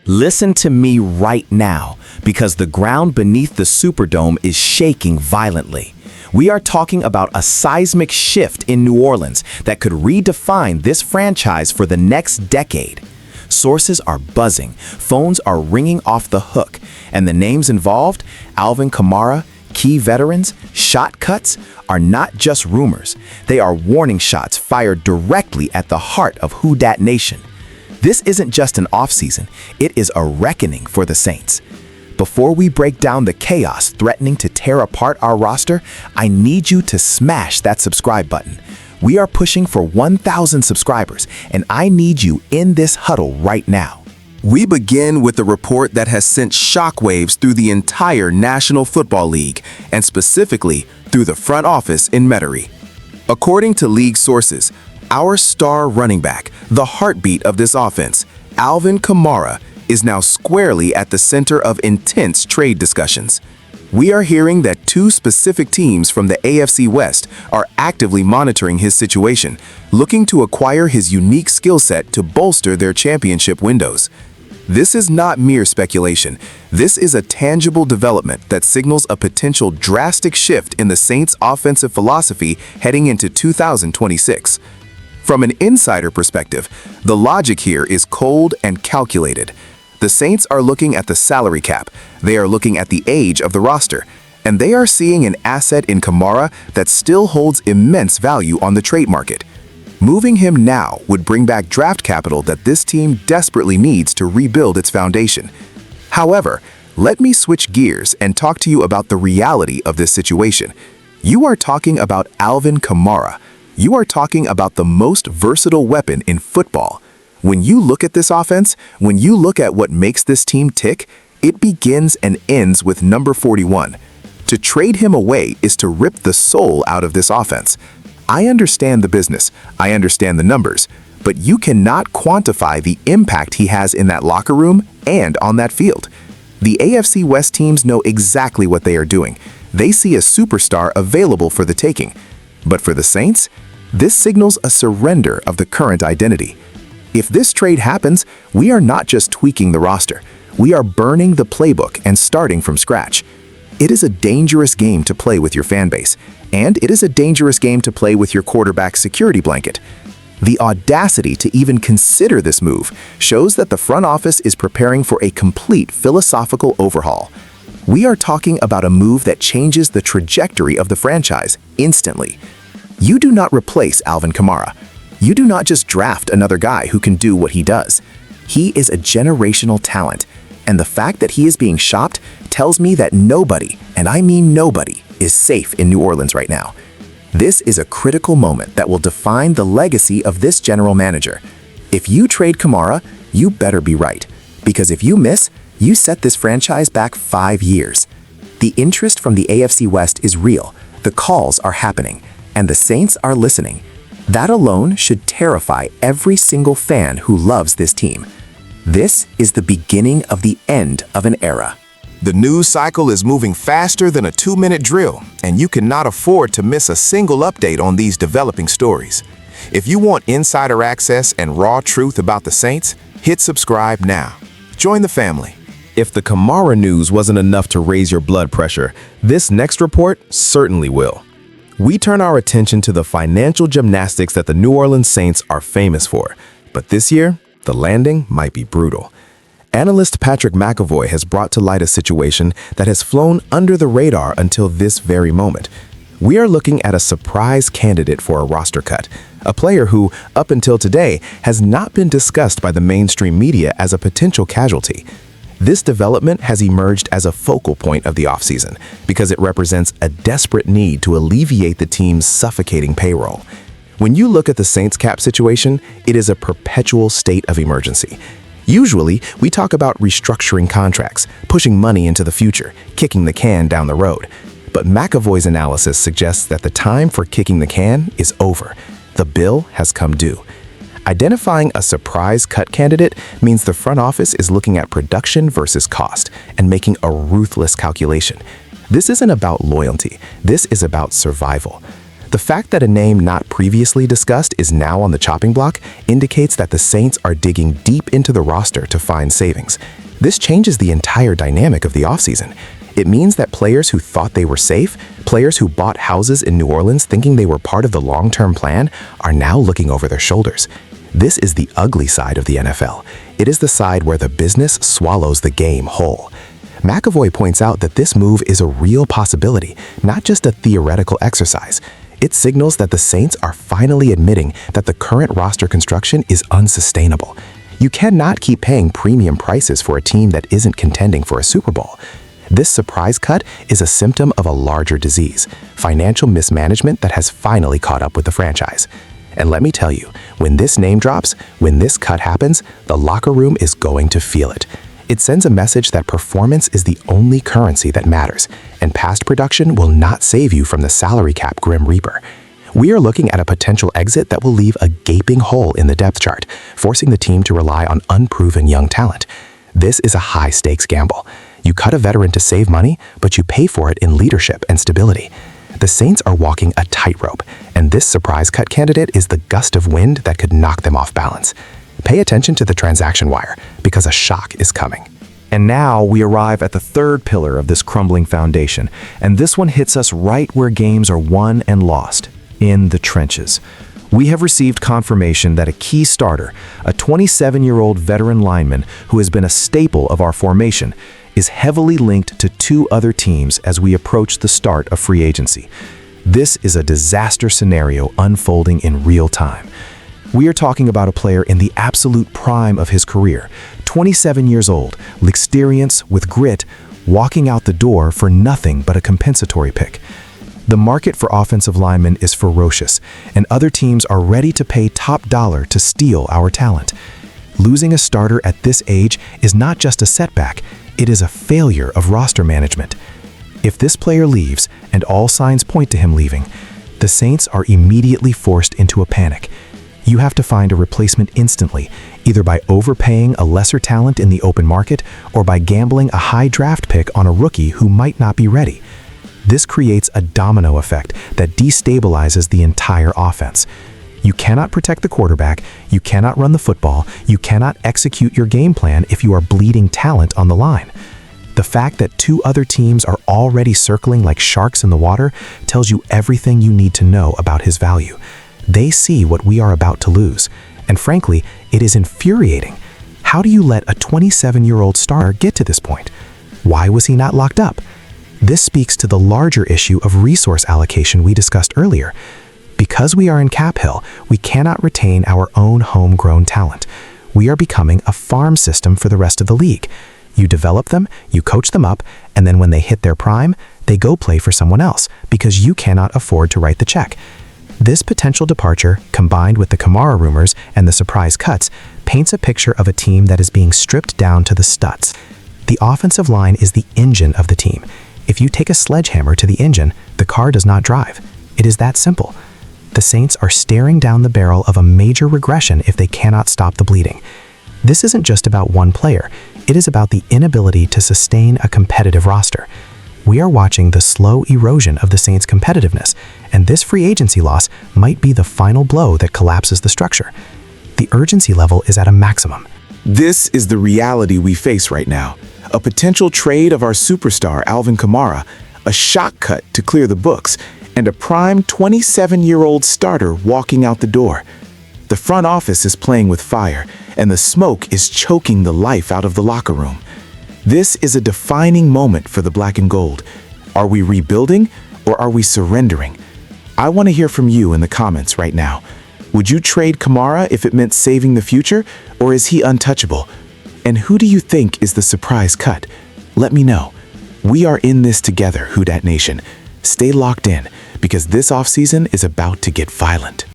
Listen to me right now, because the ground beneath the Superdome is shaking violently. We are talking about a seismic shift in New Orleans that could redefine this franchise for the next decade. Sources are buzzing, phones are ringing off the hook, and the names involved, Alvin Kamara, key veterans, shot cuts, are not just rumors. They are warning shots fired directly at the heart of Who Dat Nation. This isn't just an offseason, it is a reckoning for the Saints. Before we break down the chaos threatening to tear apart our roster, I need you to smash that subscribe button. We are pushing for 1,000 subscribers, and I need you in this huddle right now. We begin with a report that has sent shockwaves through the entire National Football League, and specifically through the front office in Metairie. According to league sources, our star running back, the heartbeat of this offense, Alvin Kamara, is now squarely at the center of intense trade discussions. We are hearing that two specific teams from the AFC West are actively monitoring his situation, looking to acquire his unique skill set to bolster their championship windows. This is not mere speculation. This is a tangible development that signals a potential drastic shift in the Saints' offensive philosophy heading into 2026. From an insider perspective, the logic here is cold and calculated. The Saints are looking at the salary cap, they are looking at the age of the roster, and they are seeing an asset in Kamara that still holds immense value on the trade market. Moving him now would bring back draft capital that this team desperately needs to rebuild its foundation. However, let me switch gears and talk to you about the reality of this situation. You are talking about Alvin Kamara. You are talking about the most versatile weapon in football. When you look at this offense, when you look at what makes this team tick, it begins and ends with number 41. To trade him away is to rip the soul out of this offense. I understand the business, I understand the numbers, but you cannot quantify the impact he has in that locker room and on that field. The AFC West teams know exactly what they are doing. They see a superstar available for the taking. But for the Saints, this signals a surrender of the current identity. If this trade happens, we are not just tweaking the roster. We are burning the playbook and starting from scratch. It is a dangerous game to play with your fan base, and it is a dangerous game to play with your quarterback security blanket. The audacity to even consider this move shows that the front office is preparing for a complete philosophical overhaul. We are talking about a move that changes the trajectory of the franchise instantly. You do not replace Alvin Kamara. You do not just draft another guy who can do what he does. He is a generational talent, and the fact that he is being shopped tells me that nobody, and I mean nobody, is safe in New Orleans right now. This is a critical moment that will define the legacy of this general manager. If you trade Kamara, you better be right, because if you miss, you set this franchise back 5 years. The interest from the AFC West is real, the calls are happening, and the Saints are listening. That alone should terrify every single fan who loves this team. This is the beginning of the end of an era. The news cycle is moving faster than a 2-minute drill, and you cannot afford to miss a single update on these developing stories. If you want insider access and raw truth about the Saints, hit subscribe now. Join the family. If the Kamara news wasn't enough to raise your blood pressure, this next report certainly will. We turn our attention to the financial gymnastics that the New Orleans Saints are famous for, but this year, the landing might be brutal. Analyst Patrick McAvoy has brought to light a situation that has flown under the radar until this very moment. We are looking at a surprise candidate for a roster cut, a player who, up until today, has not been discussed by the mainstream media as a potential casualty. This development has emerged as a focal point of the offseason because it represents a desperate need to alleviate the team's suffocating payroll. When you look at the Saints cap situation, it is a perpetual state of emergency. Usually, we talk about restructuring contracts, pushing money into the future, kicking the can down the road. But McAvoy's analysis suggests that the time for kicking the can is over. The bill has come due. Identifying a surprise cut candidate means the front office is looking at production versus cost and making a ruthless calculation. This isn't about loyalty. This is about survival. The fact that a name not previously discussed is now on the chopping block indicates that the Saints are digging deep into the roster to find savings. This changes the entire dynamic of the offseason. It means that players who thought they were safe, players who bought houses in New Orleans thinking they were part of the long-term plan, are now looking over their shoulders. This is the ugly side of the NFL. It is the side where the business swallows the game whole. McAvoy points out that this move is a real possibility, not just a theoretical exercise. It signals that the Saints are finally admitting that the current roster construction is unsustainable. You cannot keep paying premium prices for a team that isn't contending for a Super Bowl. This surprise cut is a symptom of a larger disease, financial mismanagement that has finally caught up with the franchise. And let me tell you, when this name drops, when this cut happens, the locker room is going to feel it. It sends a message that performance is the only currency that matters, and past production will not save you from the salary cap grim reaper. We are looking at a potential exit that will leave a gaping hole in the depth chart, forcing the team to rely on unproven young talent. This is a high-stakes gamble. You cut a veteran to save money, but you pay for it in leadership and stability. The Saints are walking a tightrope, and this surprise cut candidate is the gust of wind that could knock them off balance. Pay attention to the transaction wire, because a shock is coming. And now we arrive at the third pillar of this crumbling foundation, and this one hits us right where games are won and lost, in the trenches. We have received confirmation that a key starter, a 27-year-old veteran lineman who has been a staple of our formation, is heavily linked to two other teams as we approach the start of free agency. This is a disaster scenario unfolding in real time. We are talking about a player in the absolute prime of his career, 27 years old, l'experience with grit, walking out the door for nothing but a compensatory pick. The market for offensive linemen is ferocious, and other teams are ready to pay top dollar to steal our talent. Losing a starter at this age is not just a setback, it is a failure of roster management. If this player leaves, and all signs point to him leaving, the Saints are immediately forced into a panic. You have to find a replacement instantly, either by overpaying a lesser talent in the open market or by gambling a high draft pick on a rookie who might not be ready. This creates a domino effect that destabilizes the entire offense. You cannot protect the quarterback, you cannot run the football, you cannot execute your game plan if you are bleeding talent on the line. The fact that two other teams are already circling like sharks in the water tells you everything you need to know about his value. They see what we are about to lose, and frankly, it is infuriating. How do you let a 27-year-old starter get to this point? Why was he not locked up? This speaks to the larger issue of resource allocation we discussed earlier. Because we are in Cap Hill, we cannot retain our own homegrown talent. We are becoming a farm system for the rest of the league. You develop them, you coach them up, and then when they hit their prime, they go play for someone else because you cannot afford to write the check. This potential departure, combined with the Kamara rumors and the surprise cuts, paints a picture of a team that is being stripped down to the studs. The offensive line is the engine of the team. If you take a sledgehammer to the engine, the car does not drive. It is that simple. The Saints are staring down the barrel of a major regression if they cannot stop the bleeding. This isn't just about one player. It is about the inability to sustain a competitive roster. We are watching the slow erosion of the Saints' competitiveness, and this free agency loss might be the final blow that collapses the structure. The urgency level is at a maximum. This is the reality we face right now. A potential trade of our superstar Alvin Kamara, a shock cut to clear the books, and a prime 27-year-old starter walking out the door. The front office is playing with fire, and the smoke is choking the life out of the locker room. This is a defining moment for the black and gold. Are we rebuilding or are we surrendering? I want to hear from you in the comments right now. Would you trade Kamara if it meant saving the future, or is he untouchable? And who do you think is the surprise cut? Let me know. We are in this together, Who Dat Nation. Stay locked in, because this offseason is about to get violent.